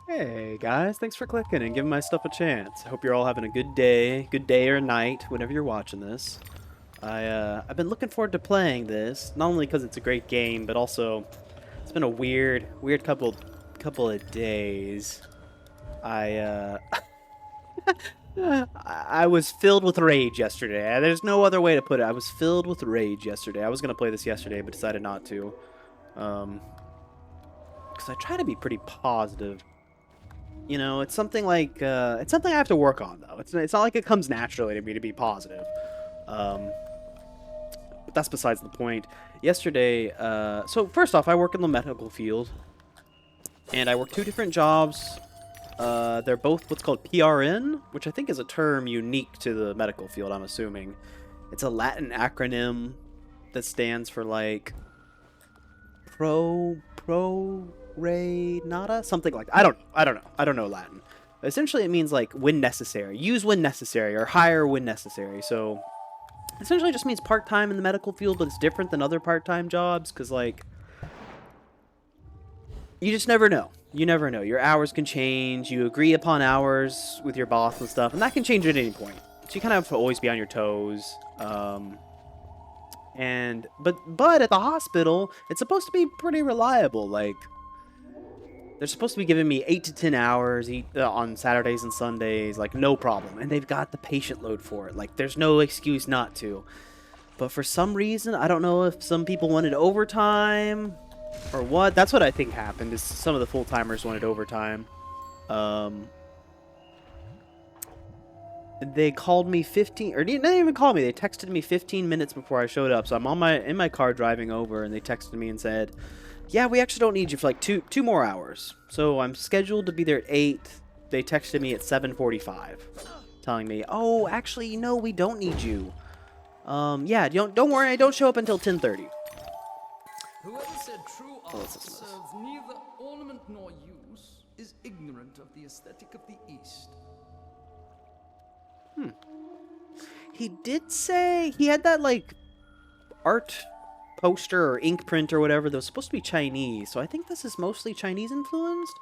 Hey guys, thanks for clicking and giving my stuff a chance. I hope you're all having a good day or night, whenever you're watching this. I've been looking forward to playing this, not only because it's a great game, but also it's been a weird couple of days. I I was filled with rage yesterday. There's no other way to put it. I was filled with rage yesterday. I was gonna play this yesterday, but decided not to. Um, because I try to be pretty positive. You know, it's something like it's something I have to work on though. It's not like it comes naturally to me to be positive. Um, but that's besides the point. Yesterday, so first off, I work in the medical field, and I work two different jobs. They're both what's called PRN, which I think is a term unique to the medical field. I'm assuming it's a Latin acronym that stands for like pro re nada, something like that. I don't know Latin. Essentially it means like when necessary, use when necessary, or hire when necessary. So essentially it just means part-time in the medical field, but it's different than other part-time jobs because like you just never know. You never know. Your hours can change. You agree upon hours with your boss and stuff, and that can change at any point. So you kind of have to always be on your toes. But at the hospital, it's supposed to be pretty reliable. Like they're supposed to be giving me 8 to 10 hours on Saturdays and Sundays, like no problem. And they've got the patient load for it. Like there's no excuse not to. But for some reason, I don't know if some people wanted overtime or what. That's what I think happened. Is some of the full timers wanted overtime. They called me 15, or they didn't even call me. They texted me 15 minutes before I showed up. So I'm in my car driving over, and they texted me and said, "Yeah, we actually don't need you for like two more hours." So I'm scheduled to be there at 8. They texted me at 7:45, telling me, "Oh, actually, no, we don't need you. Yeah, don't worry, I don't show up until 10:30." Whoever said true Oh, art what's this? serves neither ornament nor use is ignorant of the aesthetic of the East. He did say he had that like art poster or ink print or whatever that was supposed to be Chinese. So I think this is mostly Chinese influenced.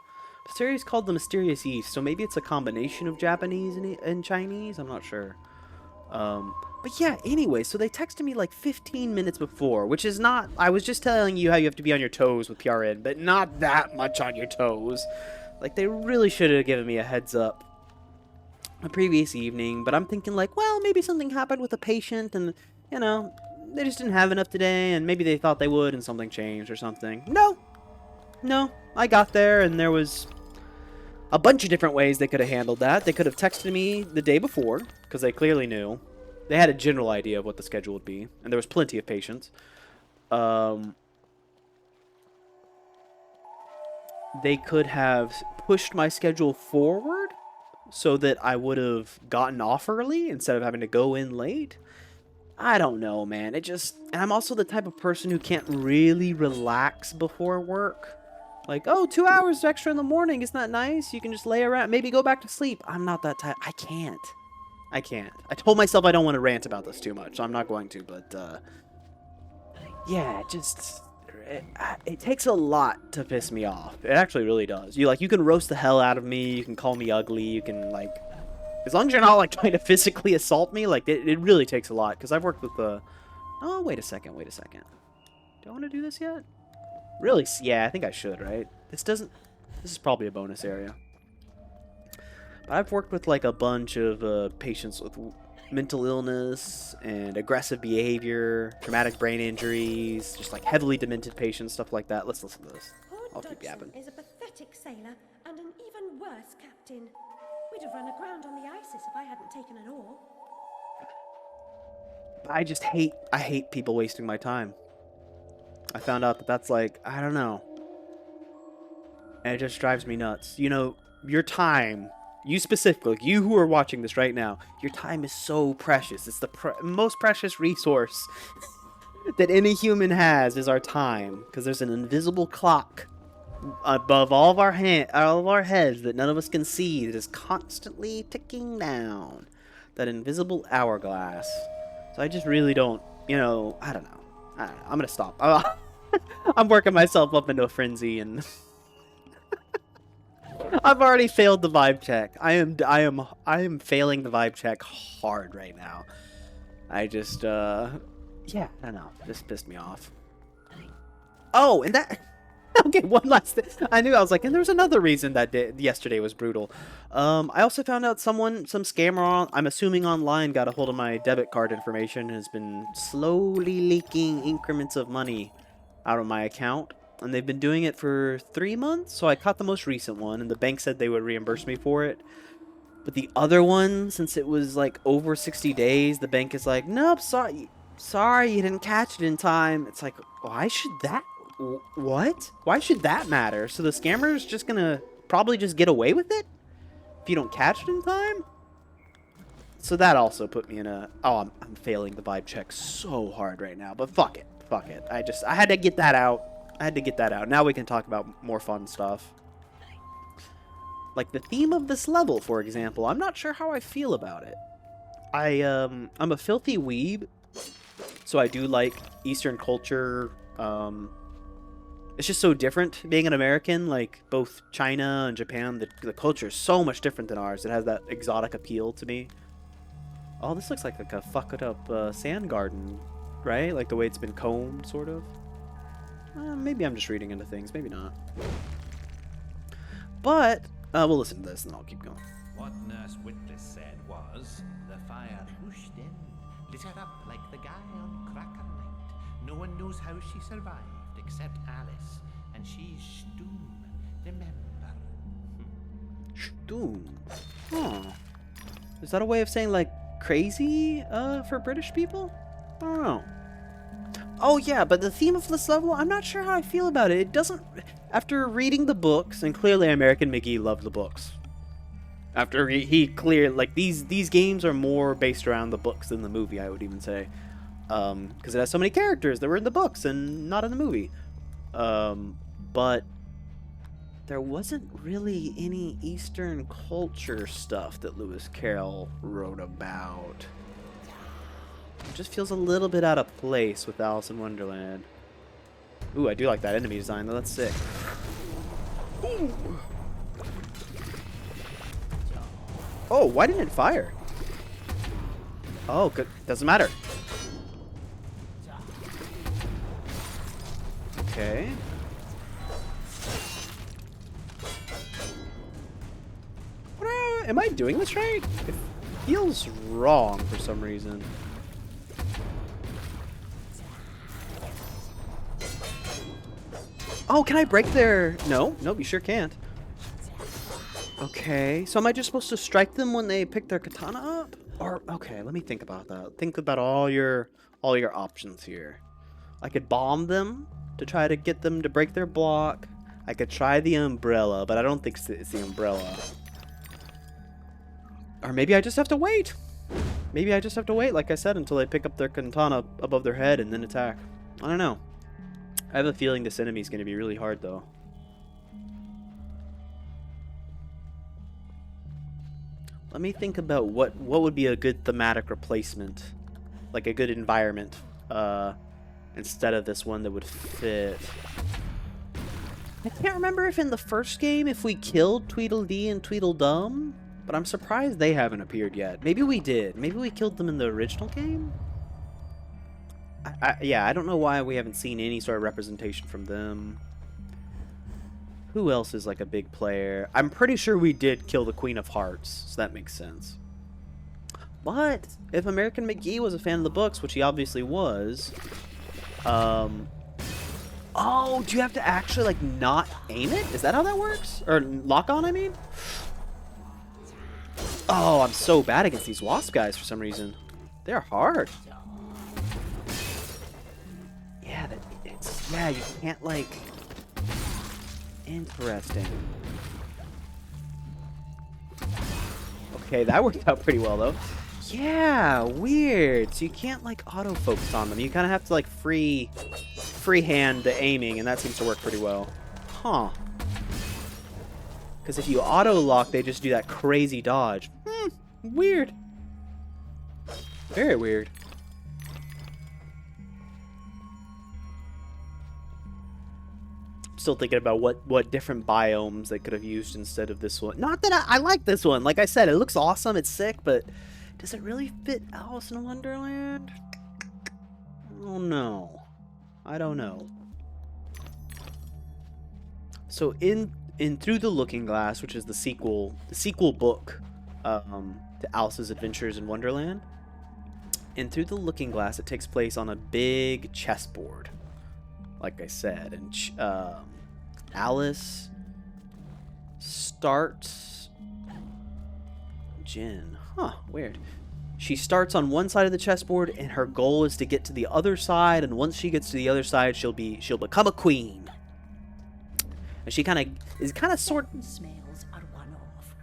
The series called The Mysterious East, so maybe it's a combination of Japanese and Chinese. I'm not sure. But yeah, anyway, so they texted me like 15 minutes before, which is not. I was just telling you how you have to be on your toes with PRN, but not that much on your toes. Like they really should have given me a heads up the previous evening, but I'm thinking like, well, maybe something happened with a patient and, you know, they just didn't have enough today and maybe they thought they would and something changed or something. No, I got there and there was a bunch of different ways they could have handled that. They could have texted me the day before because they clearly knew. They had a general idea of what the schedule would be, and there was plenty of patients. They could have pushed my schedule forward so that I would have gotten off early instead of having to go in late. I don't know, man. And I'm also the type of person who can't really relax before work. Like, oh, 2 hours extra in the morning, isn't that nice? You can just lay around, maybe go back to sleep. I'm not that type. I can't. I can't. I told myself I don't want to rant about this too much, so I'm not going to, but, yeah, it takes a lot to piss me off. It actually really does. You can roast the hell out of me, you can call me ugly, you can, like, as long as you're not, like, trying to physically assault me, like, it really takes a lot, because I've worked with the... Oh, wait a second. Do I want to do this yet? Really? Yeah, I think I should, right? This is probably a bonus area. But I've worked with, like, a bunch of patients with mental illness and aggressive behavior, traumatic brain injuries, just, like, heavily demented patients, stuff like that. Let's listen to this. I'll keep yapping. Is a pathetic sailor and an even worse captain. We'd have run aground on the Isis if I hadn't taken an oar. I hate people wasting my time. I found out that that's like, I don't know. And it just drives me nuts. You know, your time, you specifically, you who are watching this right now, your time is so precious. It's the most precious resource that any human has is our time. Because there's an invisible clock above all of our heads that none of us can see that is constantly ticking down. That invisible hourglass. So I just really don't, you know, I don't know. I'm gonna stop. I'm working myself up into a frenzy and I've already failed the vibe check. I am failing the vibe check hard right now. I just yeah, I don't know. This pissed me off. Oh, and that okay, one last thing. I knew I was like, and there's another reason that yesterday was brutal. I also found out some scammer I'm assuming online got a hold of my debit card information and has been slowly leaking increments of money out of my account. And they've been doing it for 3 months, so I caught the most recent one, and the bank said they would reimburse me for it. But the other one, since it was like over 60 days, the bank is like, nope, sorry, you didn't catch it in time. It's like, why should that? What? Why should that matter? So the scammer's just gonna probably just get away with it if you don't catch it in time? So that also put me in a... Oh, I'm failing the vibe check so hard right now, but fuck it. Fuck it. I had to get that out. Now we can talk about more fun stuff. Like the theme of this level, for example. I'm not sure how I feel about it. I'm a filthy weeb, so I do like Eastern culture. It's just so different being an American. Like both China and Japan, the culture is so much different than ours. It has that exotic appeal to me. Oh, this looks like a fucked up sand garden, right? Like the way it's been combed, sort of. Maybe I'm just reading into things. Maybe not. But we'll listen to this and then I'll keep going. What Nurse Witless said was, the fire pushed in, lit her up like the guy on Cracker Night. No one knows how she survived except Alice, and she's Stoom, remember? Stoom? Huh. Is that a way of saying, like, crazy for British people? I don't know. Oh yeah, but the theme of this level, I'm not sure how I feel about it. It doesn't... After reading the books, and clearly American McGee loved the books. After he cleared... Like, these games are more based around the books than the movie, I would even say. Because it has so many characters that were in the books and not in the movie. But... there wasn't really any Eastern culture stuff that Lewis Carroll wrote about. It just feels a little bit out of place with Alice in Wonderland. Ooh, I do like that enemy design though. That's sick. Ooh. Oh, why didn't it fire? Oh, good. Doesn't matter. Okay. Am I doing this right? It feels wrong for some reason. Oh, can I break their... No, nope, you sure can't. Okay, so am I just supposed to strike them when they pick their katana up? Or, okay, let me think about that. Think about all your options here. I could bomb them to try to get them to break their block. I could try the umbrella, but I don't think it's the umbrella. Or maybe I just have to wait. Maybe I just have to wait, like I said, until they pick up their katana above their head and then attack. I don't know. I have a feeling this enemy is going to be really hard, though. Let me think about what would be a good thematic replacement. Like a good environment. Instead of this one that would fit. I can't remember if in the first game if we killed Tweedledee and Tweedledum. But I'm surprised they haven't appeared yet. Maybe we did. Maybe we killed them in the original game? Yeah, I don't know why we haven't seen any sort of representation from them. Who else is like a big player? I'm pretty sure we did kill the Queen of Hearts, so that makes sense. But if American McGee was a fan of the books, which he obviously was, oh, do you have to actually like not aim it? Is that how that works? Or lock on, I mean? Oh, I'm so bad against these wasp guys for some reason. They're hard. Yeah, yeah, you can't like... Interesting. Okay, that worked out pretty well though. Yeah, weird. So you can't like autofocus on them. You kind of have to like freehand the aiming, and that seems to work pretty well. Huh. Because if you auto-lock, they just do that crazy dodge. Weird. Very weird. still thinking about what different biomes they could have used instead of this one. Not that I like this one. Like I said, it looks awesome. It's sick, but does it really fit Alice in Wonderland? Oh no, I don't know. So in Through the Looking Glass, which is the sequel book to Alice's Adventures in Wonderland. In Through the Looking Glass, it takes place on a big chessboard, like I said, and Alice starts. Jin, weird. She starts on one side of the chessboard, and her goal is to get to the other side. And once she gets to the other side, she'll become a queen. And she kind of sort. Smells are one-off.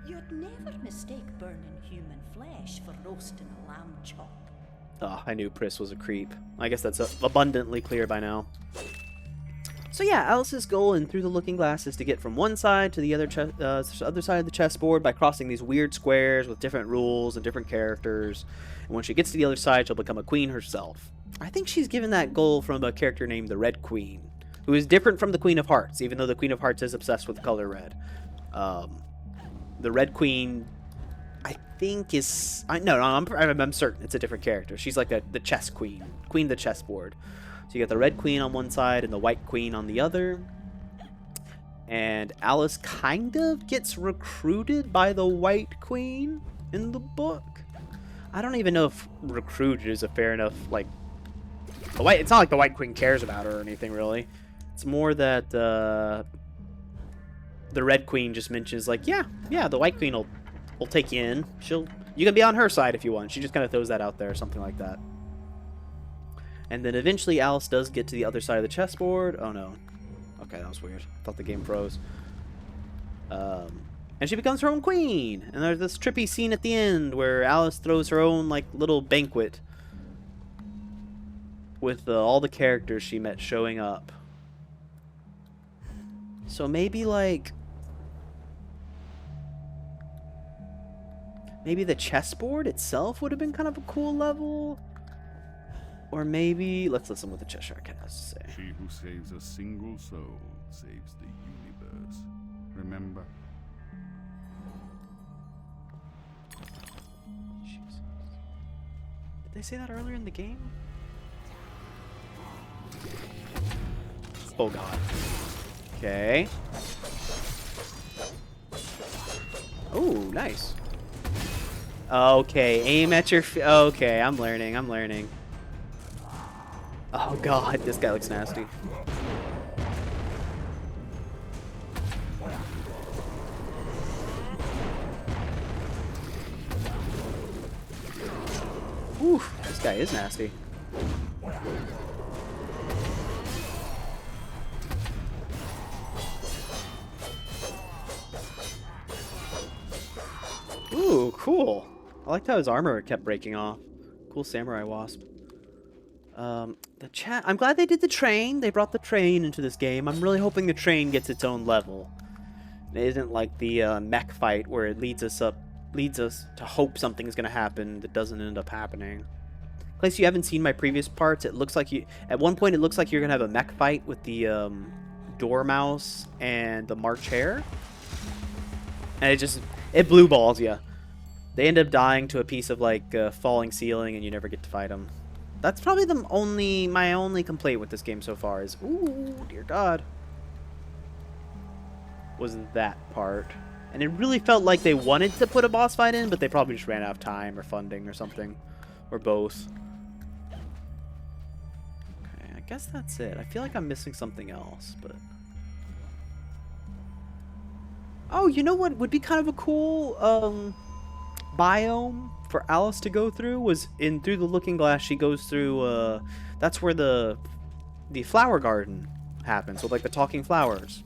You'd never mistake burning human flesh for roasting a lamb chop. Oh, I knew Pris was a creep. I guess that's abundantly clear by now. So yeah, Alice's goal in Through the Looking Glass is to get from one side to the other side of the chessboard by crossing these weird squares with different rules and different characters. And when she gets to the other side, she'll become a queen herself. I think she's given that goal from a character named the Red Queen, who is different from the Queen of Hearts, even though the Queen of Hearts is obsessed with the color red. The Red Queen, I think I'm certain it's a different character. She's like the chess queen of the chessboard. So you got the Red Queen on one side and the White Queen on the other. And Alice kind of gets recruited by the White Queen in the book. I don't even know if recruited is a fair enough, like, it's not like the White Queen cares about her or anything, really. It's more that the Red Queen just mentions, like, yeah, the White Queen will take you in. You can be on her side if you want. She just kind of throws that out there or something like that. And then eventually Alice does get to the other side of the chessboard. Oh no. Okay, that was weird. I thought the game froze. And she becomes her own queen. And there's this trippy scene at the end where Alice throws her own, like, little banquet with all the characters she met showing up. So maybe, like, maybe the chessboard itself would have been kind of a cool level. Or maybe, let's listen what the Cheshire Cat has to say. She who saves a single soul saves the universe. Remember? Jesus. Did they say that earlier in the game? Oh god. Okay. Oh, nice. Okay, aim at your okay, I'm learning. Oh god, this guy looks nasty. Ooh, this guy is nasty. Ooh, cool. I liked how his armor kept breaking off. Cool samurai wasp. I'm glad they did the train. They brought the train into this game. I'm really hoping the train gets its own level. It isn't like the mech fight where it leads us to hope something's gonna happen that doesn't end up happening. In case you haven't seen my previous parts, it looks like at one point it looks like you're gonna have a mech fight with the Dormouse and the March Hare, and it blue balls you. They end up dying to a piece of, like, falling ceiling, and you never get to fight them. That's probably my only complaint with this game so far is, ooh, dear God, was that part. And it really felt like they wanted to put a boss fight in, but they probably just ran out of time or funding or something, or both. Okay, I guess that's it. I feel like I'm missing something else, but... Oh, you know what would be kind of a cool, biome for Alice to go through was Through the Looking Glass. She goes through that's where the flower garden happens with, like, the talking flowers,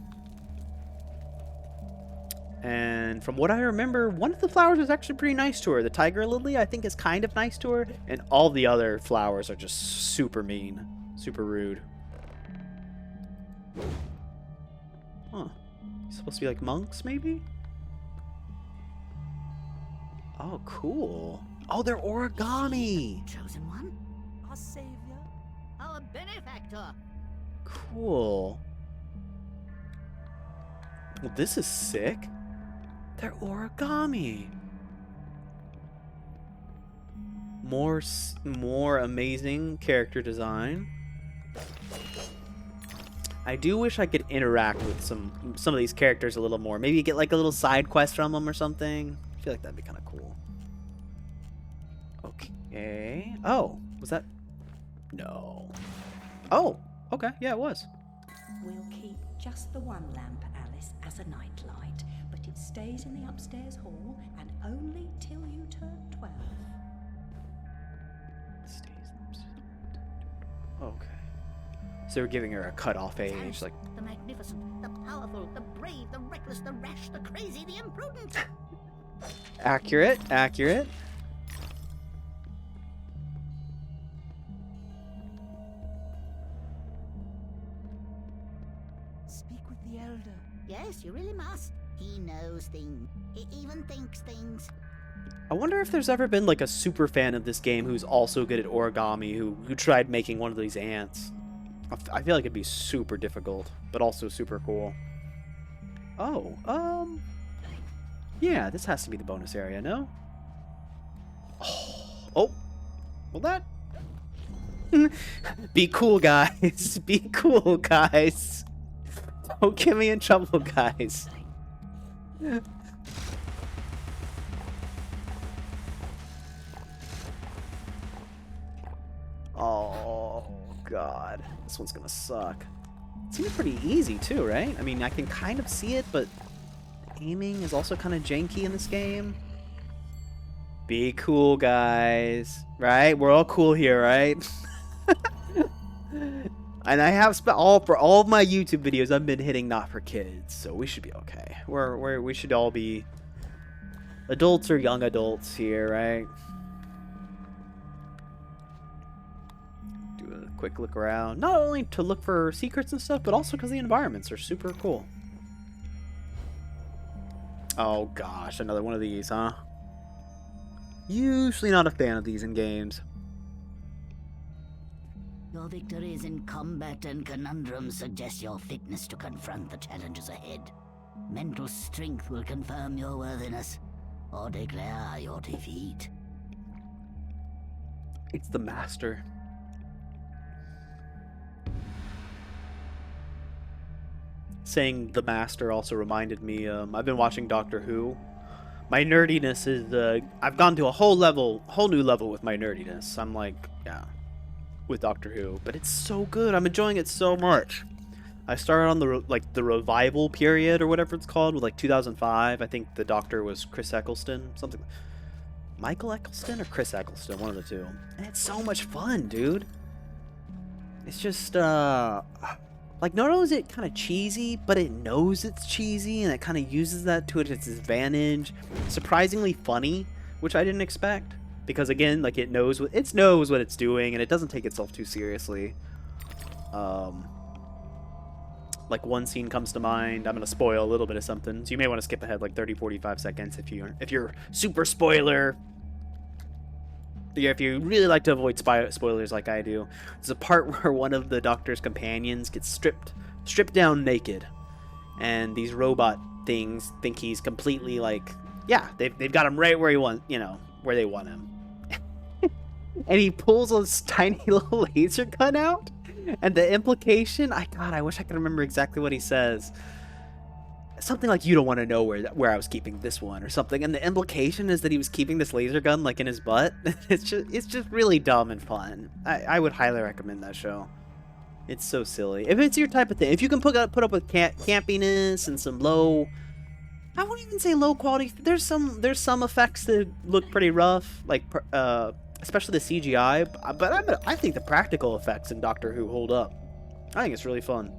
and from what I remember, one of the flowers is actually pretty nice to her. The tiger lily, I think, is kind of nice to her, and all the other flowers are just super mean, super rude. Huh. Supposed to be like monks, maybe? Oh, cool. Oh, they're origami. Chosen one? Our savior? Our benefactor? Cool. Well, this is sick. They're origami. More amazing character design. I do wish I could interact with some of these characters a little more. Maybe get like a little side quest from them or something. I feel like that'd be kind of cool. Okay. Oh, was that? No. Oh, okay. Yeah, it was. We'll keep just the one lamp, Alice, as a nightlight, but it stays in the upstairs hall and only till you turn 12. Okay. So we're giving her a cutoff age, like. The magnificent, the powerful, the brave, the reckless, the rash, the crazy, the imprudent. Accurate, accurate. Speak with the elder. Yes, you really must. He knows things. He even thinks things. I wonder if there's ever been like a super fan of this game who's also good at origami who tried making one of these ants. I feel like it'd be super difficult, but also super cool. Oh, yeah, this has to be the bonus area, no? Oh, well that... Be cool, guys. Be cool, guys. Don't get me in trouble, guys. Oh, God. This one's gonna suck. It seems pretty easy, too, right? I mean, I can kind of see it, but aiming is also kind of janky in this game. Be cool, guys. Right? We're all cool here, right? And I have for all of my YouTube videos, I've been hitting not for kids, so we should be okay. We should all be adults or young adults here, right? Do a quick look around, not only to look for secrets and stuff, but also because the environments are super cool. Oh gosh, another one of these, huh? Usually not a fan of these in games. Your victories in combat and conundrums suggest your fitness to confront the challenges ahead. Mental strength will confirm your worthiness, or declare your defeat. It's the master. Saying the master also reminded me, I've been watching Doctor Who. My nerdiness is, I've gone to a whole new level with my nerdiness. I'm like, yeah, with Doctor Who, but it's so good. I'm enjoying it so much. I started on the revival period or whatever it's called with like 2005. I think the Doctor was Chris Eccleston, something. Michael Eccleston or Chris Eccleston, one of the two. And it's so much fun, dude. It's just like, not only is it kind of cheesy, but it knows it's cheesy, and it kind of uses that to its advantage. Surprisingly funny, which I didn't expect, because again, like, it knows what it's doing, and it doesn't take itself too seriously. Like, one scene comes to mind. I'm gonna spoil a little bit of something, so you may want to skip ahead like 30-45 seconds if you're super spoiler. Yeah, if you really like to avoid spoilers like I do, there's a part where one of the Doctor's companions gets stripped down naked, and these robot things think he's completely like, yeah, they've got him right where where they want him. And he pulls this tiny little laser gun out, and the implication, I wish I could remember exactly what he says. Something like, you don't want to know where I was keeping this one or something, and the implication is that he was keeping this laser gun like in his butt. It's just really dumb and fun. I would highly recommend that show. It's so silly. If it's your type of thing, if you can put up with campiness and some low, I wouldn't even say low quality. There's some effects that look pretty rough, like especially the CGI. But I think the practical effects in Doctor Who hold up. I think it's really fun.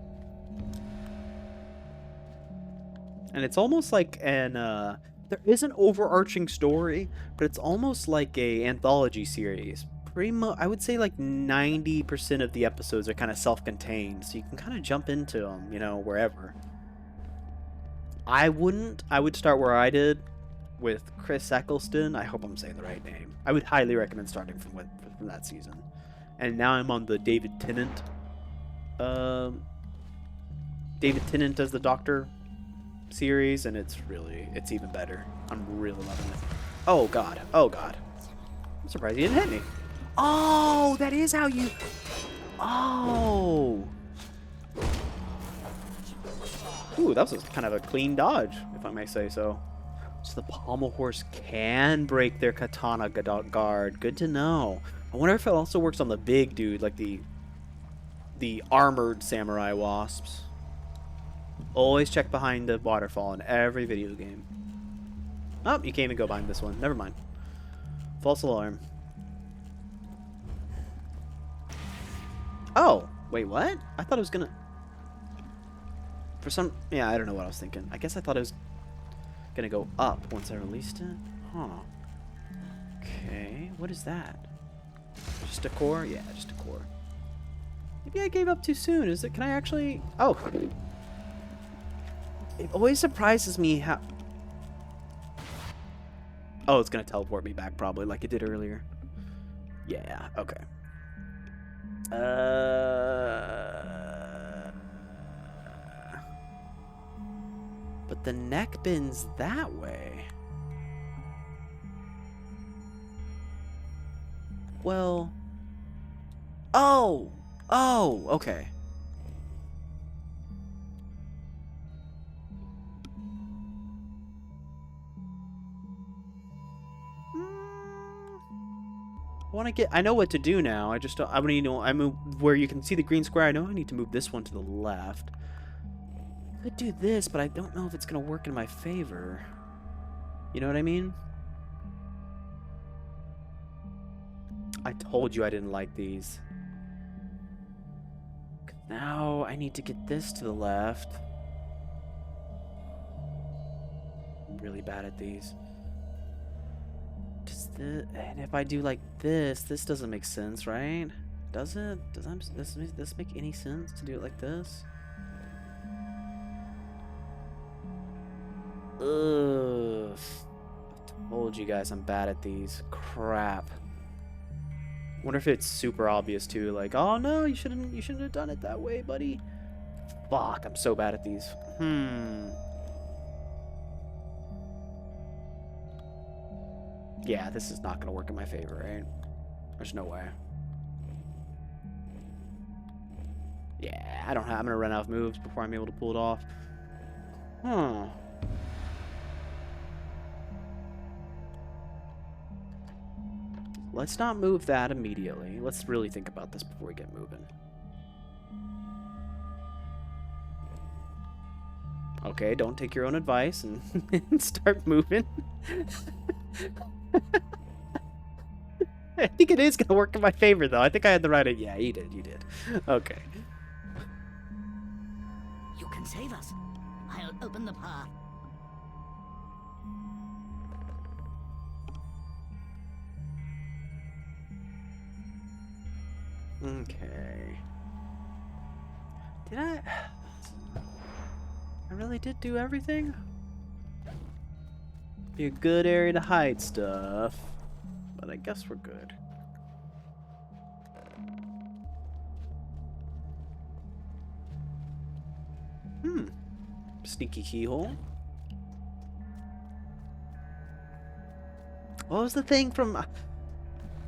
And it's almost like there is an overarching story, but it's almost like a anthology series. I would say like 90% of the episodes are kind of self-contained, so you can kind of jump into them, wherever. I would start where I did, with Chris Eccleston. I hope I'm saying the right name. I would highly recommend starting from that season. And now I'm on the David Tennant. David Tennant as the Doctor series, and it's even better. I'm really loving it. Oh god. Oh god. I'm surprised he didn't hit me. Oh, that is how you... Oh. Ooh, that was kind of a clean dodge, if I may say so. So the pommel horse can break their katana guard. Good to know. I wonder if it also works on the big dude, like the armored samurai wasps. Always check behind the waterfall in every video game. Oh, you can't even go behind this one. Never mind. False alarm. Oh, wait, what? I thought it was gonna... For some... Yeah, I don't know what I was thinking. I guess I thought it was gonna go up once I released it. Huh. Okay, what is that? Just a core? Yeah, just a core. Maybe I gave up too soon. Is it... Can I actually... Oh. It always surprises me how... Oh, it's gonna teleport me back probably like it did earlier. Yeah, okay. But the neck bends that way. Well... Oh! Oh, okay. I want to get... I know what to do now. I just don't... I need to... I move where you can see the green square. I know I need to move this one to the left. I could do this, but I don't know if it's going to work in my favor. You know what I mean? I told you I didn't like these. Now I need to get this to the left. I'm really bad at these. And if I do like this doesn't make sense, right? Does it? Does this make any sense to do it like this? Ugh. I told you guys I'm bad at these. Crap. Wonder if it's super obvious too, like, oh no, you shouldn't have done it that way, buddy. Fuck, I'm so bad at these. Yeah, this is not gonna work in my favor, right? There's no way. Yeah, I'm gonna run out of moves before I'm able to pull it off. Huh. Let's not move that immediately. Let's really think about this before we get moving. Okay, don't take your own advice and, and start moving. I think it is going to work in my favor, though. I think I had the right idea. Yeah, you did. Okay. You can save us. I'll open the path. Okay. Did I really did do everything? Be a good area to hide stuff. But I guess we're good. Sneaky keyhole. What was the thing from...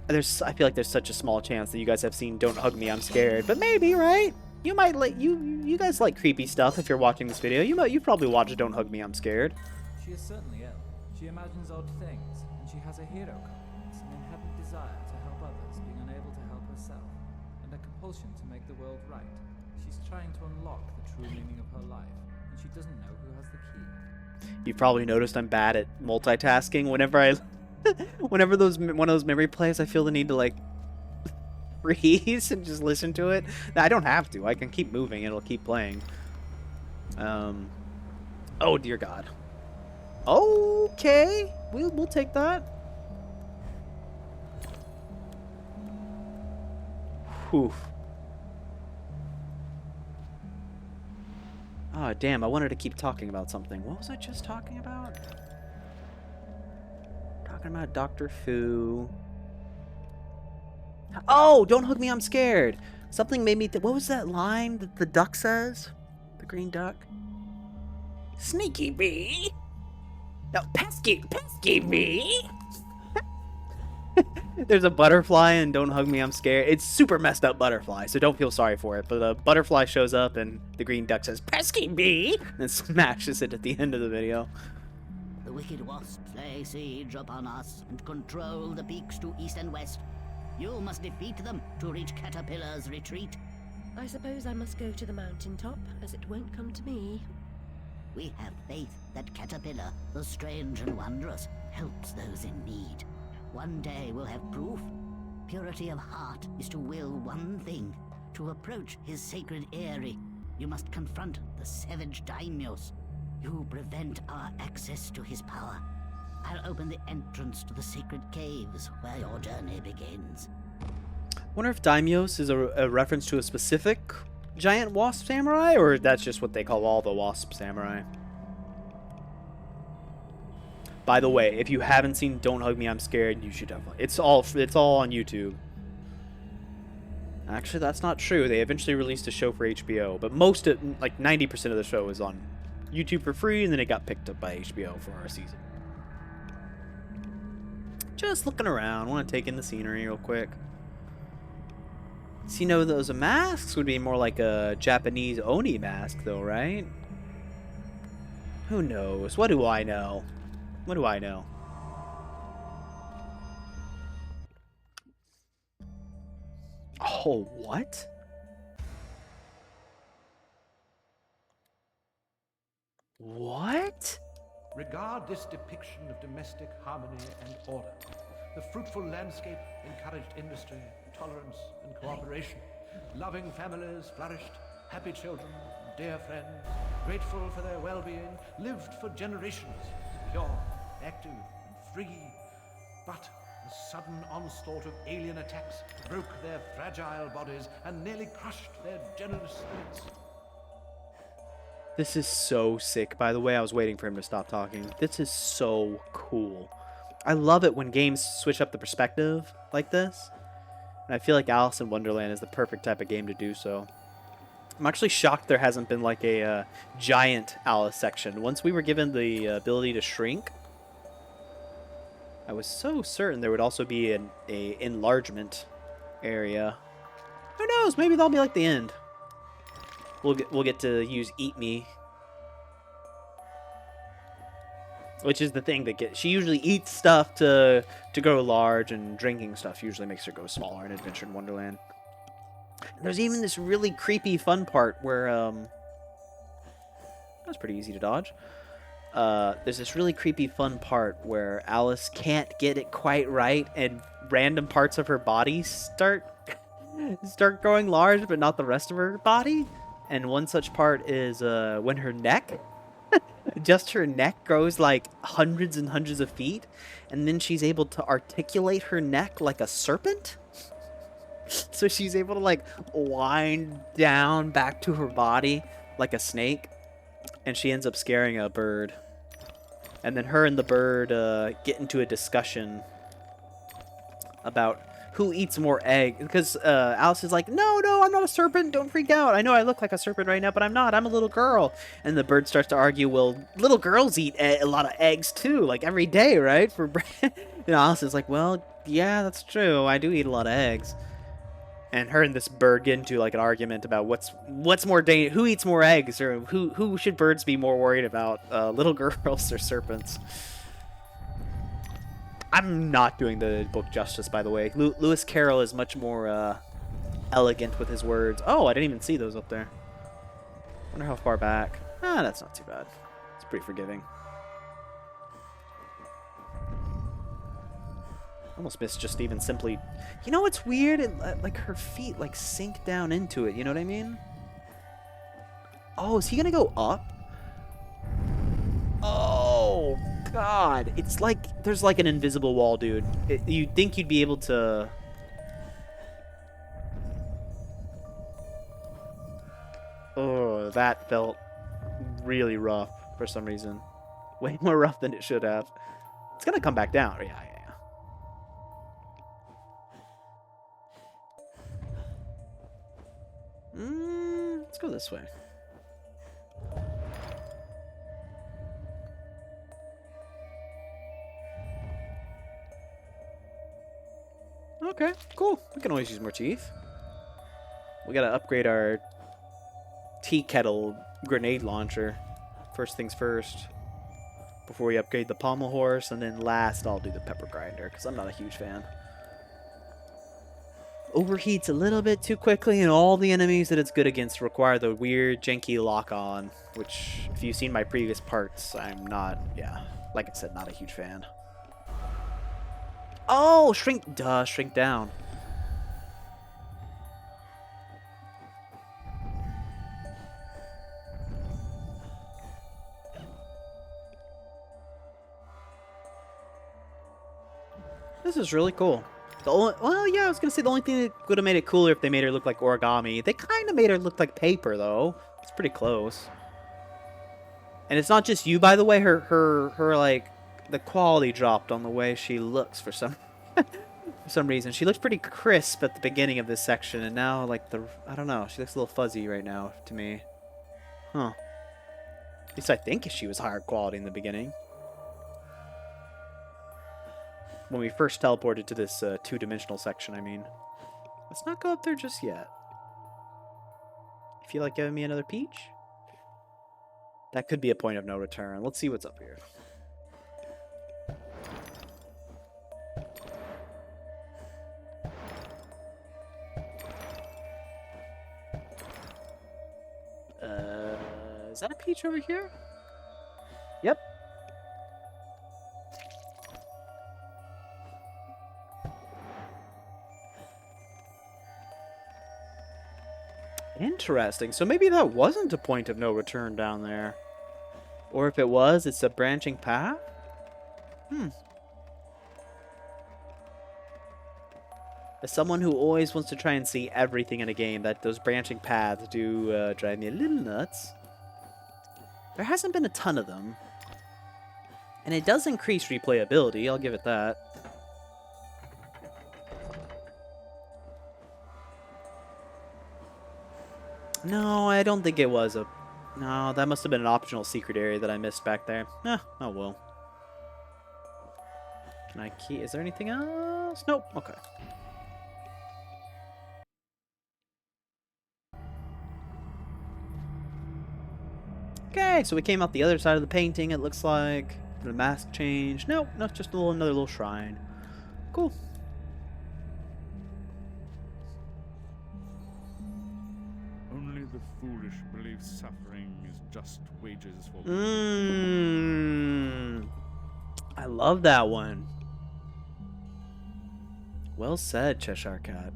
I feel like there's such a small chance that you guys have seen Don't Hug Me, I'm Scared. But maybe, right? You might like... You guys like creepy stuff if you're watching this video. You've probably watched Don't Hug Me, I'm Scared. She is certainly ill. She imagines odd things, and she has a hero complex, an inherent desire to help others, being unable to help herself, and a compulsion to make the world right. She's trying to unlock the true meaning of her life, and she doesn't know who has the key. You've probably noticed I'm bad at multitasking. Whenever one of those memory plays, I feel the need to like freeze and just listen to it. I don't have to. I can keep moving. It'll keep playing. Oh dear God. Okay, we'll take that. Whew. Oh damn! I wanted to keep talking about something. What was I just talking about? Talking about Dr. Fu. Oh, don't hug me, I'm scared. Something made me what was that line that the duck says? The green duck? Sneaky bee. No, pesky bee. There's a butterfly and Don't Hug Me, I'm Scared. It's super messed up butterfly, so don't feel sorry for it. But a butterfly shows up and the green duck says, "Pesky bee!" and smashes it at the end of the video. The wicked wasps lay siege upon us and control the peaks to east and west. You must defeat them to reach Caterpillar's retreat. I suppose I must go to the mountaintop, as it won't come to me. We have faith that Caterpillar, the strange and wondrous, helps those in need. One day we'll have proof. Purity of heart is to will one thing, to approach his sacred eyrie. You must confront the savage daimyos. You prevent our access to his power. I'll open the entrance to the sacred caves where your journey begins. Wonder if daimyos is a reference to a specific giant wasp samurai, or that's just what they call all the wasp samurai. By the way, if you haven't seen Don't Hug Me, I'm Scared, you should definitely. It's all on YouTube. Actually, that's not true. They eventually released a show for HBO, but most of, like 90% of the show is on YouTube for free, and then it got picked up by HBO for our season. Just looking around, want to take in the scenery real quick. So, you know, those masks would be more like a Japanese Oni mask, though, right? Who knows? What do I know? What do I know? Oh, what? What? Regard this depiction of domestic harmony and order. The fruitful landscape encouraged industry, tolerance, and cooperation. Loving families flourished, happy children, dear friends, grateful for their well-being, lived for generations, pure, active, and free. But a sudden onslaught of alien attacks broke their fragile bodies and nearly crushed their generous spirits. This is so sick, by the way. I was waiting for him to stop talking. This is so cool. I love it when games switch up the perspective like this. And I feel like Alice in Wonderland is the perfect type of game to do so. I'm actually shocked there hasn't been like a giant Alice section. Once we were given the ability to shrink, I was so certain there would also be an enlargement area. Who knows? Maybe that'll be like the end. We'll get to use Eat Me, which is the thing that she usually eats stuff to grow large, and drinking stuff usually makes her go smaller in Adventure in Wonderland. And there's even this really creepy fun part where that's pretty easy to dodge. There's this really creepy fun part where Alice can't get it quite right, and random parts of her body start growing large, but not the rest of her body. And one such part is when her neck, just her neck grows like hundreds and hundreds of feet, and then she's able to articulate her neck like a serpent. So she's able to like wind down back to her body like a snake, and she ends up scaring a bird. And then her and the bird get into a discussion about who eats more egg, because Alice is like, no, I'm not a serpent, don't freak out. I know I look like a serpent right now, but I'm not. I'm a little girl. And the bird starts to argue, well, little girls eat a lot of eggs too, like every day, right? For bread. And Alice is like, well, yeah, that's true. I do eat a lot of eggs. And her and this bird get into like an argument about what's more dangerous, who eats more eggs, or who should birds be more worried about, little girls or serpents. I'm not doing the book justice, by the way. Lewis Carroll is much more elegant with his words. Oh, I didn't even see those up there. Wonder how far back. That's not too bad. It's pretty forgiving. Almost missed just even simply. You know what's weird? Like her feet like sink down into it. You know what I mean? Oh, is he gonna go up? Oh God! It's like there's like an invisible wall, dude. You'd think you'd be able to. Oh, that felt really rough for some reason. Way more rough than it should have. It's gonna come back down. Yeah. Let's go this way. Okay, cool. We can always use more teeth. We gotta upgrade our tea kettle grenade launcher. First things first. Before we upgrade the pommel horse, and then last I'll do the pepper grinder, because I'm not a huge fan. Overheats a little bit too quickly, and all the enemies that it's good against require the weird, janky lock-on, which, if you've seen my previous parts, I'm not, yeah, like I said, not a huge fan. Oh, shrink, duh, shrink down. This is really cool. The only, well, yeah, I was gonna say the only thing that would have made it cooler if they made her look like origami. They kind of made her look like paper, though. It's pretty close. And it's not just you, by the way. Her like the quality dropped on the way she looks for some for some reason. She looks pretty crisp at the beginning of this section, and now like I don't know. She looks a little fuzzy right now to me. Huh. At least I think she was higher quality in the beginning. When we first teleported to this two-dimensional section, I mean. Let's not go up there just yet. You feel like giving me another peach? That could be a point of no return. Let's see what's up here. Is that a peach over here? Yep. Interesting. So maybe that wasn't a point of no return down there. Or if it was, it's a branching path? As someone who always wants to try and see everything in a game, those branching paths do drive me a little nuts. There hasn't been a ton of them. And it does increase replayability, I'll give it that. No, I don't think it was a... No, that must have been an optional secret area that I missed back there. Oh well. Can I key... Is there anything else? Nope. Okay. Okay, so we came out the other side of the painting, it looks like. The mask changed. Nope, no, just another little shrine. Cool. Only the foolish believe suffering is just wages for... I love that one. Well said, Cheshire Cat.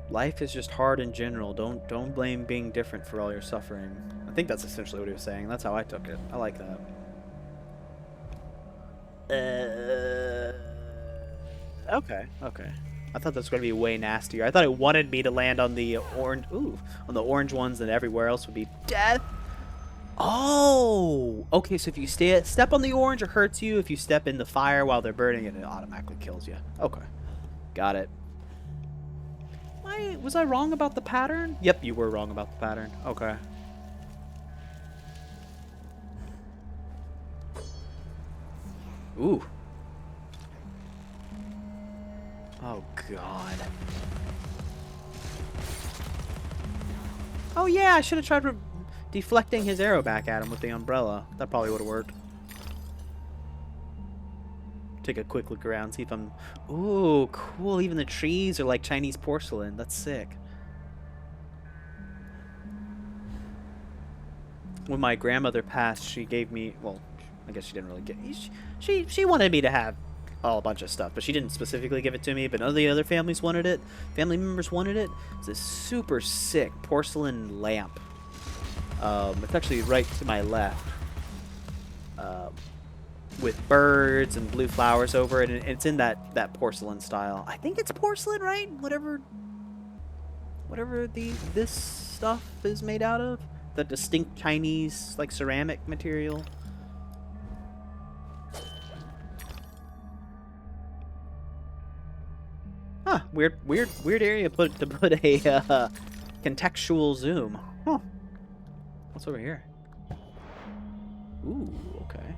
Life is just hard in general. Don't blame being different for all your suffering. I think that's essentially what he was saying. That's how I took it. I like that. Okay. I thought that was going to be way nastier. I thought it wanted me to land on the orange... Ooh, on the orange ones, and everywhere else would be death. Oh! Okay, so if you step on the orange, it hurts you. If you step in the fire while they're burning it, it automatically kills you. Okay. Got it. Was I wrong about the pattern? Yep, you were wrong about the pattern. Okay. Ooh. Oh, God. Oh, yeah, I should have tried deflecting his arrow back at him with the umbrella. That probably would have worked. Take a quick look around, see if I'm... Ooh, cool. Even the trees are like Chinese porcelain. That's sick. When my grandmother passed, she gave me... Well, I guess she didn't really get... She wanted me to have a bunch of stuff, but she didn't specifically give it to me, but none of the other families wanted it. Family members wanted it. It's this super sick porcelain lamp. It's actually right to my left. With birds and blue flowers over it, and it's in that porcelain style. I think it's porcelain, right? Whatever this stuff is made out of, the distinct Chinese like ceramic material. Huh? Weird area to put a contextual zoom. Huh? What's over here? Ooh, okay.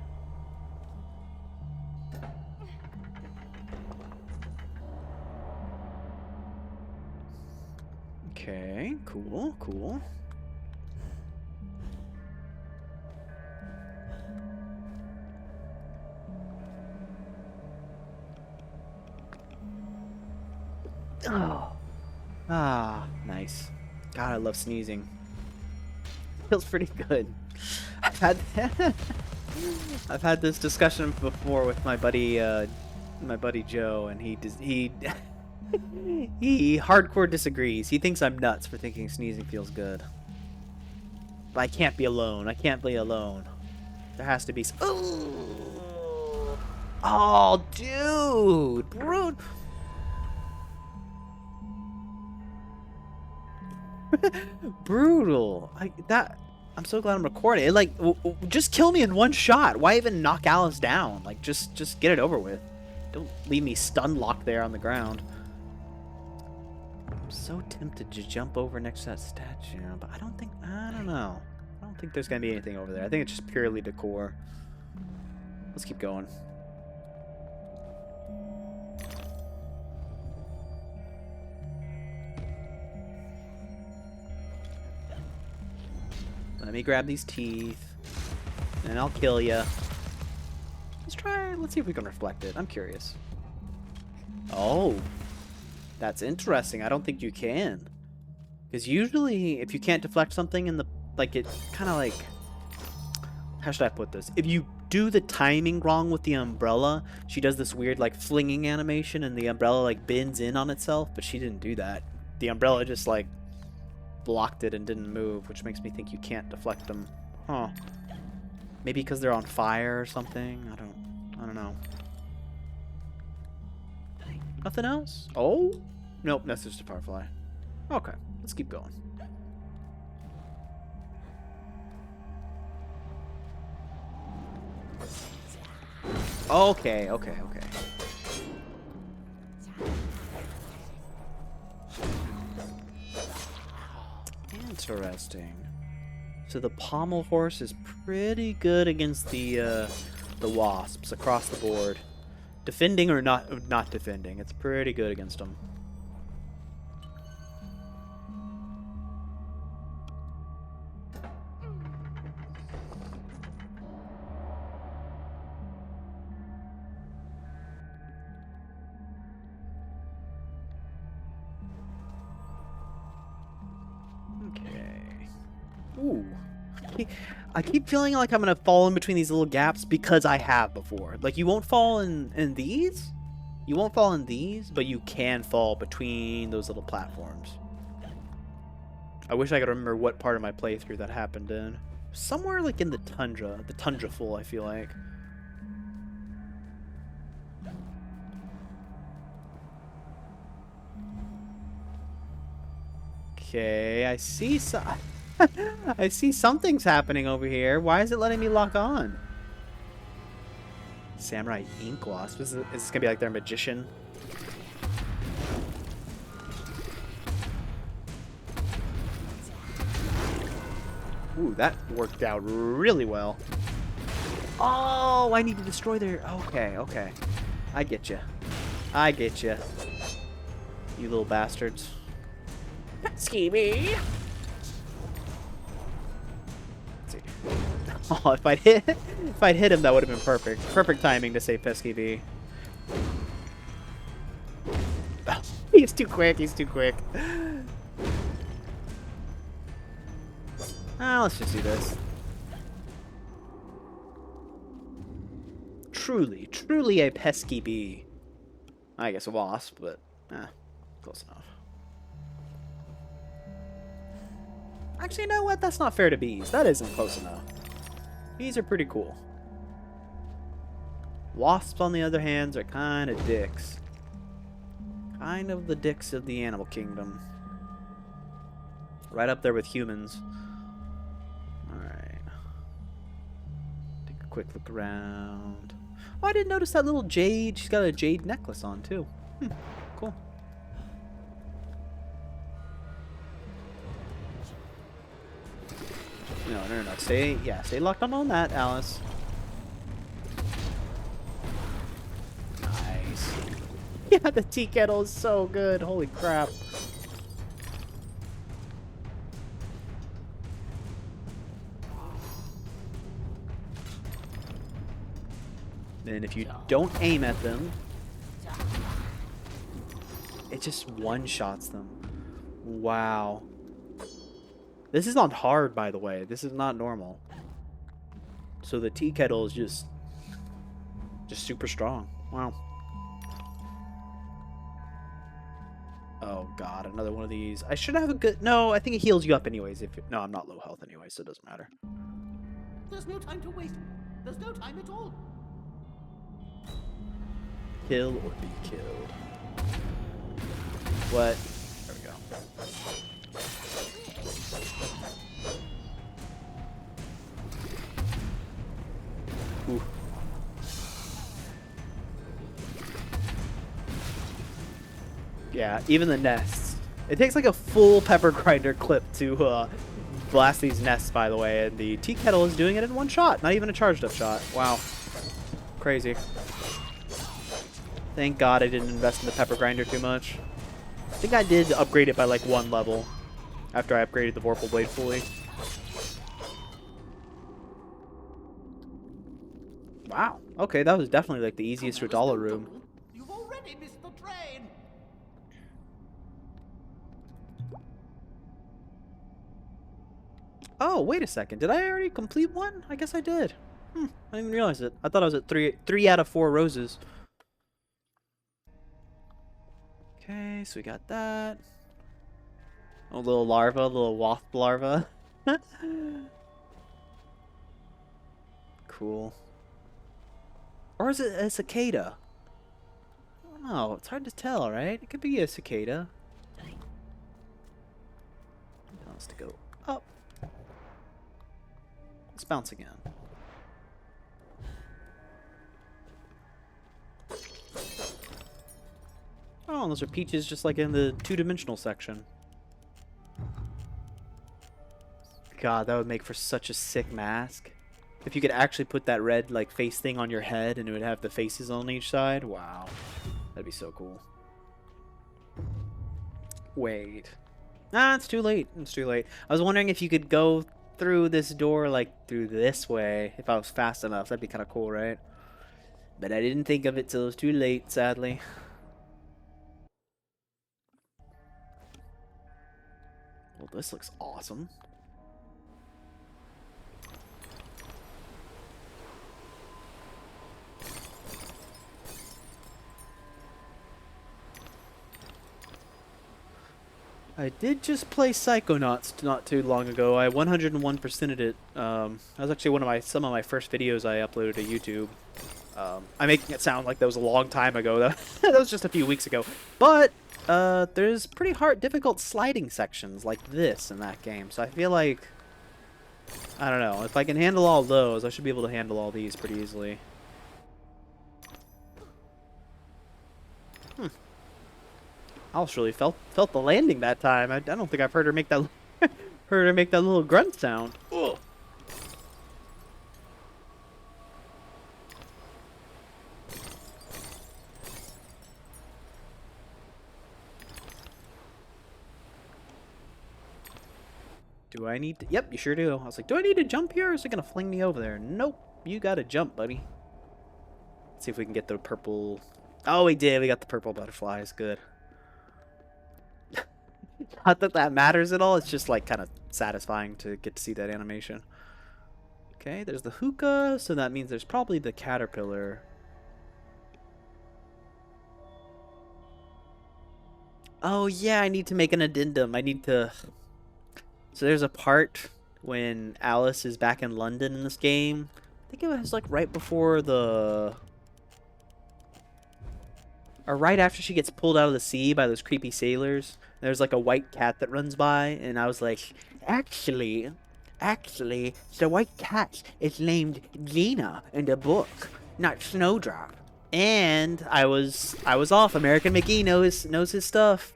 Okay, cool, cool. Oh. Ah, nice. God, I love sneezing. Feels pretty good. I've had I've had this discussion before with my buddy Joe, and he he hardcore disagrees. He thinks I'm nuts for thinking sneezing feels good. But I can't be alone. I can't be alone. There has to be some... Oh, dude! Brutal. I'm so glad I'm recording. It, like, just kill me in one shot. Why even knock Alice down? Like, just get it over with. Don't leave me stun locked there on the ground. I'm so tempted to jump over next to that statue, but I don't know. I don't think there's gonna be anything over there. I think it's just purely decor. Let's keep going. Let me grab these teeth, and I'll kill ya. Let's see if we can reflect it. I'm curious. Oh, that's interesting. I don't think you can. Because usually, if you can't deflect something in the, like, it kind of like, how should I put this? If you do the timing wrong with the umbrella, she does this weird, like, flinging animation, and the umbrella, like, bends in on itself, but she didn't do that. The umbrella just, like, blocked it and didn't move, which makes me think you can't deflect them. Huh. Maybe because they're on fire or something? I don't know. Nothing else? Oh? Nope, that's just a firefly. Okay, let's keep going. Okay. Interesting. So the pommel horse is pretty good against the wasps across the board. Defending or not defending, it's pretty good against them. Okay. Ooh. I keep feeling like I'm gonna fall in between these little gaps because I have before. Like, you won't fall in these. You won't fall in these, but you can fall between those little platforms. I wish I could remember what part of my playthrough that happened in. Somewhere like in the tundra full, I feel like. Okay, I see I see something's happening over here. Why is it letting me lock on? Samurai ink wasp. Is this gonna be like their magician? Ooh, that worked out really well. Oh, I need to destroy their... Okay. I get you. You little bastards. Pesky Bee. Oh, if I'd hit him, that would have been perfect. Perfect timing to say Pesky Bee. Oh, he's too quick. Let's just do this. Truly a pesky bee. I guess a wasp, but close enough. Actually, you know what? That's not fair to bees. That isn't close enough. Bees are pretty cool. Wasps, on the other hand, are kind of dicks. Kind of the dicks of the animal kingdom. Right up there with humans. Alright. Take a quick look around. Oh, I didn't notice that little jade. She's got a jade necklace on, too. Cool. No. Stay locked on that, Alice. Nice. Yeah, the tea kettle is so good. Holy crap. And if you don't aim at them, it just one-shots them. Wow. This is on hard, by the way. This is not normal. So the tea kettle is just super strong. Wow. Oh god, another one of these. I should have a good... No, I think it heals you up anyways. No, I'm not low health anyway, so it doesn't matter. There's no time to waste. There's no time at all. Kill or be killed. What? There we go. Ooh. Yeah, even the nests. It takes like a full pepper grinder clip to blast these nests, by the way, and the tea kettle is doing it in one shot. Not even a charged up shot. Wow. Crazy. Thank God I didn't invest in the pepper grinder too much. I think I did upgrade it by like 1 level after I upgraded the Vorpal Blade fully. Wow. Okay, that was definitely like the easiest Radala room. You've already missed the train. Oh, wait a second. Did I already complete one? I guess I did. I didn't even realize it. I thought I was at 3 out of 4 roses. Okay, so we got that. Oh, little larva, little wasp larva. Cool. Or is it a cicada? I don't know. It's hard to tell, right? It could be a cicada. It wants to go up. Let's bounce again. Oh, those are peaches just like in the 2-dimensional section. God, that would make for such a sick mask. If you could actually put that red like face thing on your head and it would have the faces on each side. Wow. That'd be so cool. Wait. Ah, it's too late. It's too late. I was wondering if you could go through this door like through this way. If I was fast enough. That'd be kind of cool, right? But I didn't think of it till it was too late, sadly. Well, this looks awesome. I did just play Psychonauts not too long ago. I 101%ed it. That was actually some of my first videos I uploaded to YouTube. I'm making it sound like that was a long time ago. That was just a few weeks ago. But there's pretty difficult sliding sections like this in that game. So I feel like, I don't know, if I can handle all those, I should be able to handle all these pretty easily. Alice really felt the landing that time. I don't think I've heard her make that little grunt sound. Ugh. Do I need to... Yep, you sure do. I was like, do I need to jump here or is it going to fling me over there? Nope. You got to jump, buddy. Let's see if we can get the purple... Oh, we did. We got the purple butterflies. Good. Not that that matters at all. It's just like kind of satisfying to get to see that animation. Okay, there's the hookah. So that means there's probably the caterpillar. Oh, yeah. I need to make an addendum. I need to... So there's a part when Alice is back in London in this game. I think it was like right before the... Or right after she gets pulled out of the sea by those creepy sailors. There's like a white cat that runs by. And I was like, actually, the white cat is named Gina in the book, not Snowdrop. And I was off. American McGee knows his stuff.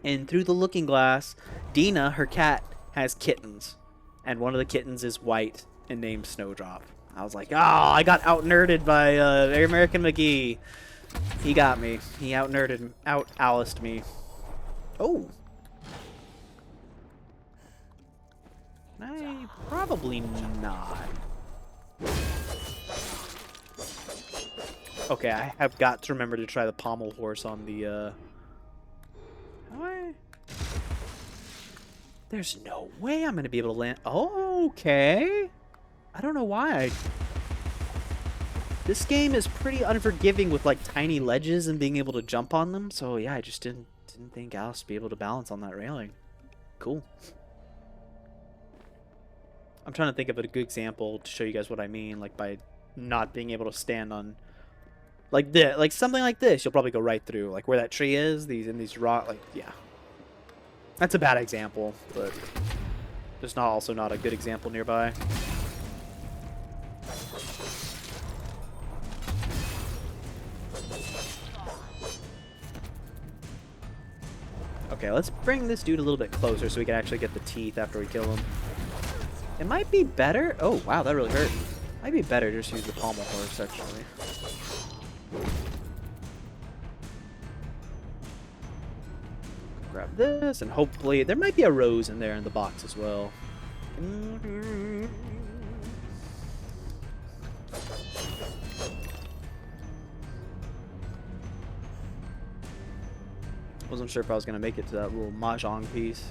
And through the looking glass, Dina, her cat, has kittens. And one of the kittens is white and named Snowdrop. I was like, oh, I got out-nerded by American McGee. He got me. He out-Aliced me. Oh. Probably not. Okay, I have got to remember to try the pommel horse on the, How do I... There's no way I'm gonna be able to land... Oh, okay. I don't know why. This game is pretty unforgiving with, like, tiny ledges and being able to jump on them. So, yeah, I just didn't think Alice would be able to balance on that railing. Cool. I'm trying to think of a good example to show you guys what I mean, like, by not being able to stand on... Like this, like something like this, you'll probably go right through. Like where that tree is, these rock, like, yeah. That's a bad example, but there's also not a good example nearby. Okay, let's bring this dude a little bit closer so we can actually get the teeth after we kill him. It might be better. Oh, wow, that really hurt. Might be better to just use the pommel horse, actually. Grab this, and hopefully there might be a rose in there in the box as well. Wasn't sure if I was gonna make it to that little mahjong piece.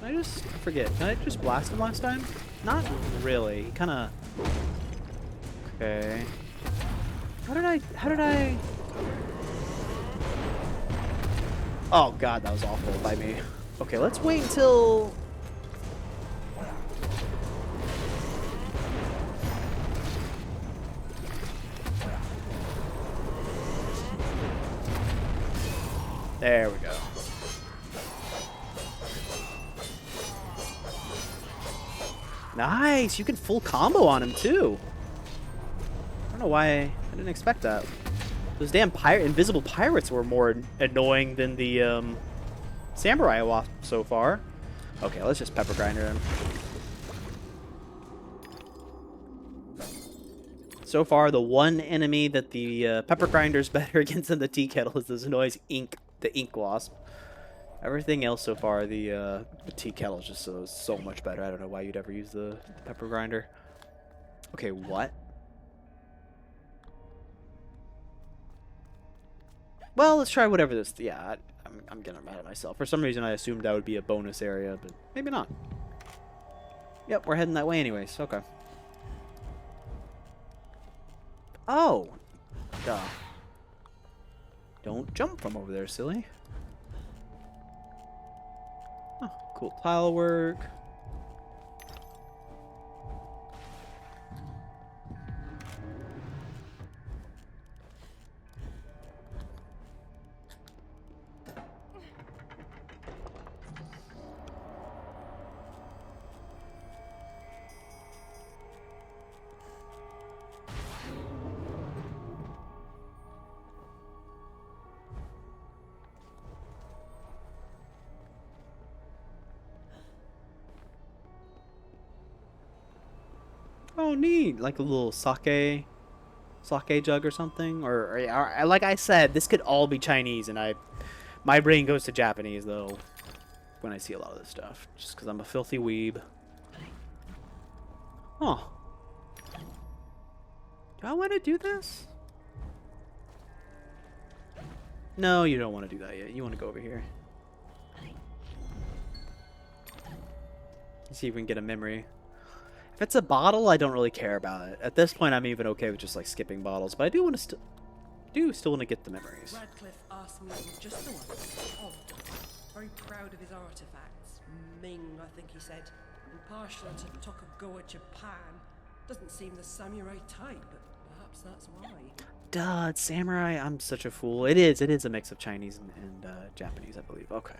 I forget. Can I just blast him last time? Not really. He kind of... Okay. How did I... Oh god, that was awful by me. Okay, let's wait until... There we go. Nice! You can full combo on him, too. I don't know why I didn't expect that. Those damn invisible pirates were more annoying than the samurai wasp so far. Okay, let's just pepper grinder him. So far, the one enemy that the pepper grinder's better against than the tea kettle is this noise the ink wasp. Everything else so far, the tea kettle is just so much better. I don't know why you'd ever use the pepper grinder. Okay, what? Well, let's try whatever this... Yeah, I'm getting mad at myself. For some reason, I assumed that would be a bonus area, but maybe not. Yep, we're heading that way anyways. Okay. Oh! Duh. Don't jump from over there, silly. Oh, cool tile work. Oh, neat! Like a little sake jug or something. Or like I said, this could all be Chinese, and my brain goes to Japanese though when I see a lot of this stuff, just because I'm a filthy weeb. Huh? Do I want to do this? No, you don't want to do that yet. You want to go over here. Let's see if we can get a memory. If it's a bottle, I don't really care about it. At this point, I'm even okay with just like skipping bottles, but I do want to still want to get the memories. Radcliffe asked me just the once. Oh, very proud of his artifacts. Ming, I think he said. And partial to Tokugawa, Japan. Doesn't seem the samurai type, but perhaps that's why. Duh, it's samurai. I'm such a fool. It is a mix of Chinese and Japanese, I believe. Okay.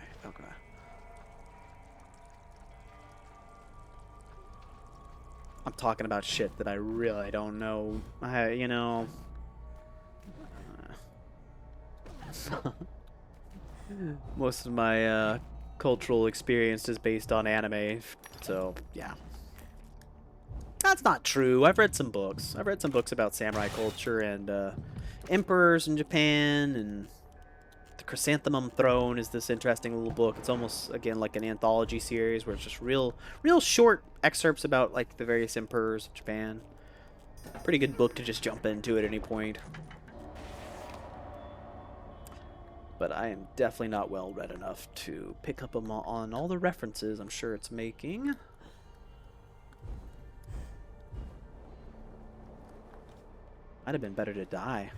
I'm talking about shit that I really don't know. You know. Most of my cultural experience is based on anime, so yeah. That's not true. I've read some books. I've read some books about samurai culture and emperors in Japan and the Chrysanthemum Throne is this interesting little book. It's almost, again, like an anthology series where it's just real short excerpts about, like, the various emperors of Japan. Pretty good book to just jump into at any point. But I am definitely not well read enough to pick up on all the references I'm sure it's making. Might have been better to die.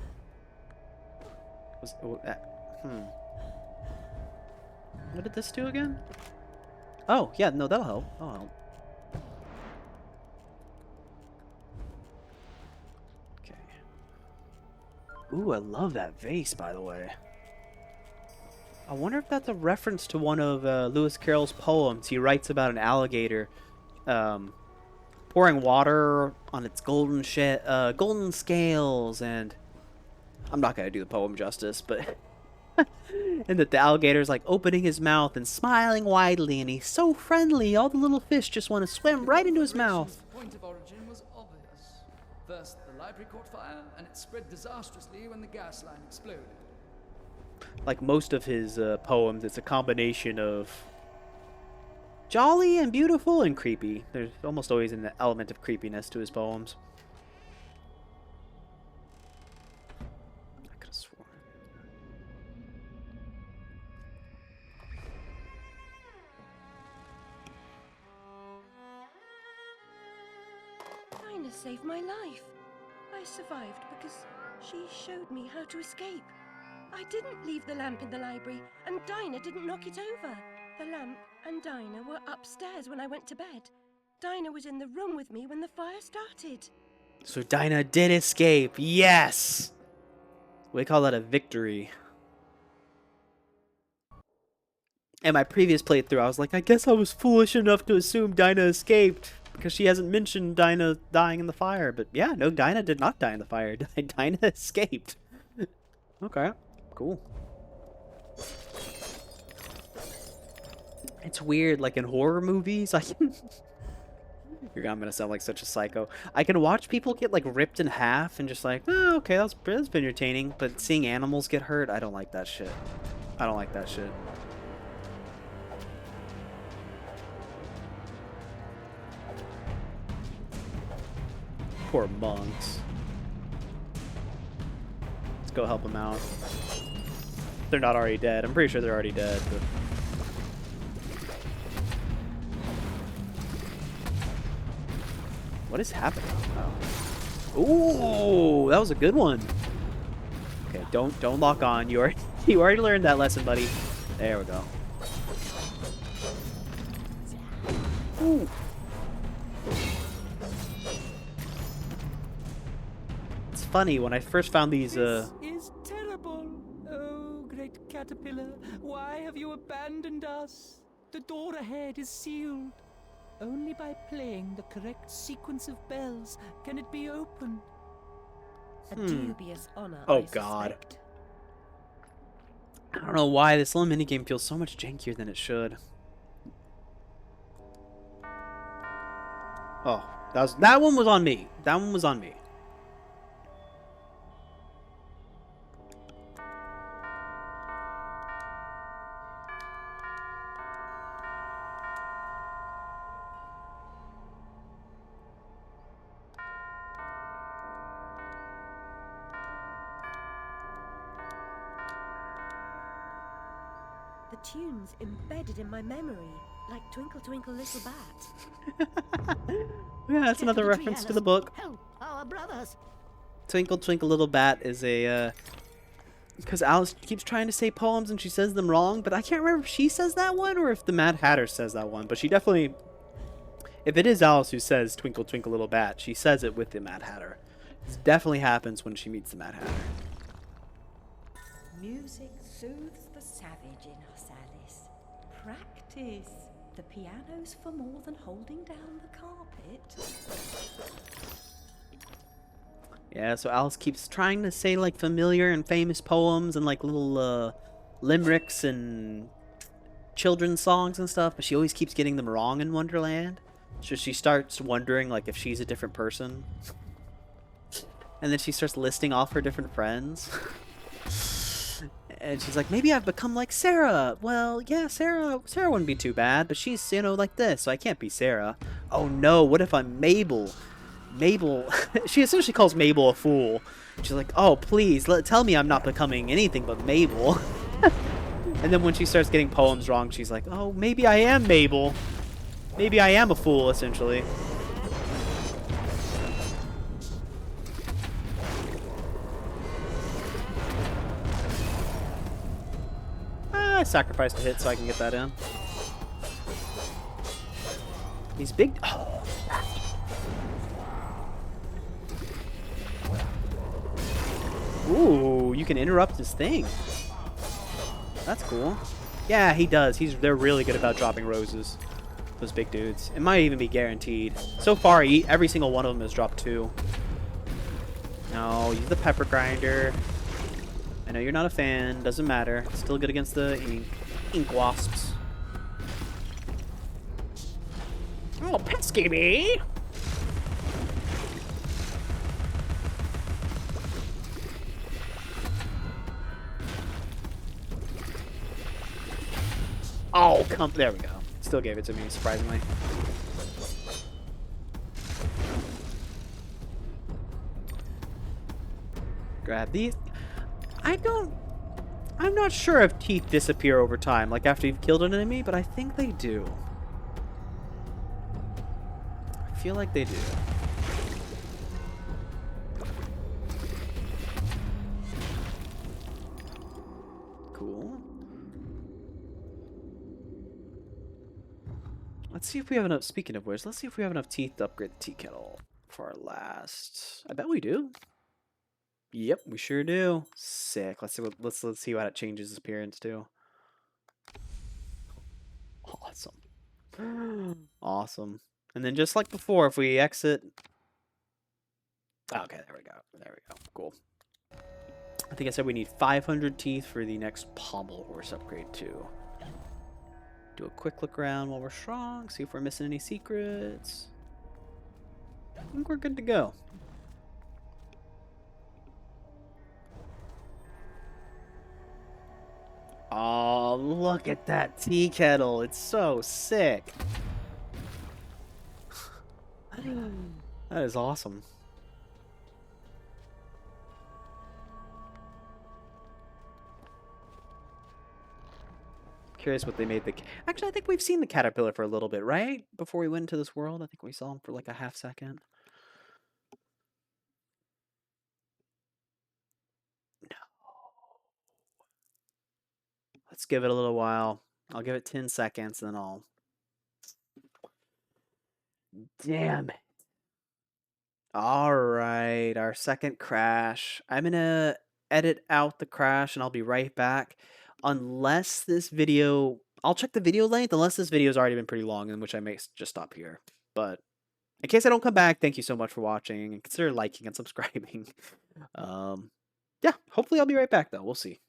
What did this do again? Oh, yeah, no, that'll help. That'll help. Okay. Ooh, I love that vase, by the way. I wonder if that's a reference to one of Lewis Carroll's poems. He writes about an alligator pouring water on its golden scales, and I'm not gonna do the poem justice, but and that the alligator's like opening his mouth and smiling widely, and he's so friendly. All the little fish just want to swim right into his mouth. The point of origin was obvious. First, the library caught fire, and it spread disastrously when the gas line exploded. Like most of his poems, it's a combination of jolly and beautiful and creepy. There's almost always an element of creepiness to his poems. I could have sworn. Dinah saved my life. I survived because she showed me how to escape. I didn't leave the lamp in the library, and Dinah didn't knock it over. The lamp and Dinah were upstairs when I went to bed. Dinah was in the room with me when the fire started. So Dinah did escape. Yes! We call that a victory. In my previous playthrough, I was like, I guess I was foolish enough to assume Dinah escaped, because she hasn't mentioned Dinah dying in the fire. But yeah, no, Dinah did not die in the fire. Dinah escaped. Okay, cool. It's weird, like in horror movies, I'm gonna sound like such a psycho. I can watch people get like ripped in half and just like, oh, okay, that's been entertaining. But seeing animals get hurt, I don't like that shit. I don't like that shit. Poor monks. Let's go help them out. They're not already dead. I'm pretty sure they're already dead, but... What is happening? Oh. Ooh, that was a good one. Okay, don't lock on. You already learned that lesson, buddy. There we go. Ooh. It's funny when I first found these. This is terrible. Oh, great caterpillar, why have you abandoned us? The door ahead is sealed. Only by playing the correct sequence of bells can it be opened. A dubious honor. Oh I God. suspect. I don't know why this little minigame feels so much jankier than it should. Oh, that one was on me. That one was on me. The tune's embedded in my memory, like Twinkle Twinkle Little Bat. Yeah, that's another reference to the book. Help our brothers. Twinkle Twinkle Little Bat is a because Alice keeps trying to say poems and she says them wrong, but I can't remember if she says that one or if the Mad Hatter says that one. But she definitely, if it is Alice who says Twinkle Twinkle Little Bat, she says it with the Mad Hatter. This definitely happens when she meets the Mad Hatter. Music soothes the savage in us, Alice. Practice. The piano's for more than holding down the carpet. Yeah, so Alice keeps trying to say like familiar and famous poems and like little limericks and children's songs and stuff, but she always keeps getting them wrong in Wonderland. So she starts wondering like if she's a different person. And then she starts listing off her different friends. And she's like, maybe I've become like Sarah. Well, yeah, Sarah wouldn't be too bad, but she's, you know, like this, so I can't be Sarah. Oh no, what if I'm Mabel? Mabel, she essentially calls Mabel a fool. She's like, oh, please, tell me I'm not becoming anything but Mabel. And then when she starts getting poems wrong, she's like, oh, maybe I am Mabel. Maybe I am a fool, essentially. I sacrificed a hit so I can get that in. These big... Oh. Ooh, you can interrupt his thing. That's cool. Yeah, he does. They're really good about dropping roses. Those big dudes. It might even be guaranteed. So far, every single one of them has dropped 2. No, use the pepper grinder. I know you're not a fan. Doesn't matter. It's still good against the ink wasps. Oh, pesky bee! Oh, there we go. Still gave it to me, surprisingly. Grab these. I'm not sure if teeth disappear over time, like after you've killed an enemy, but I think they do. I feel like they do. Cool. Let's see if we have enough, speaking of which, let's see if we have enough teeth to upgrade the tea kettle for our last. I bet we do. Yep, we sure do. Sick. Let's see what it changes his appearance to. Awesome. Awesome. And then just like before, if we exit. Okay, there we go. There we go. Cool. I think I said we need 500 teeth for the next pommel horse upgrade too. Do a quick look around while we're strong. See if we're missing any secrets. I think we're good to go. Oh, look at that tea kettle. It's so sick. That is awesome. Curious what they made the... Actually, I think we've seen the caterpillar for a little bit, right? Before we went into this world, I think we saw him for like a half second. No. Let's give it a little while. I'll give it 10 seconds, and then I'll... Damn it. Alright, our second crash. I'm gonna edit out the crash, and I'll be right back. Unless this video... I'll check the video length, unless this video has already been pretty long, in which I may just stop here. But in case I don't come back, thank you so much for watching, and consider liking and subscribing. Yeah, hopefully I'll be right back, though. We'll see.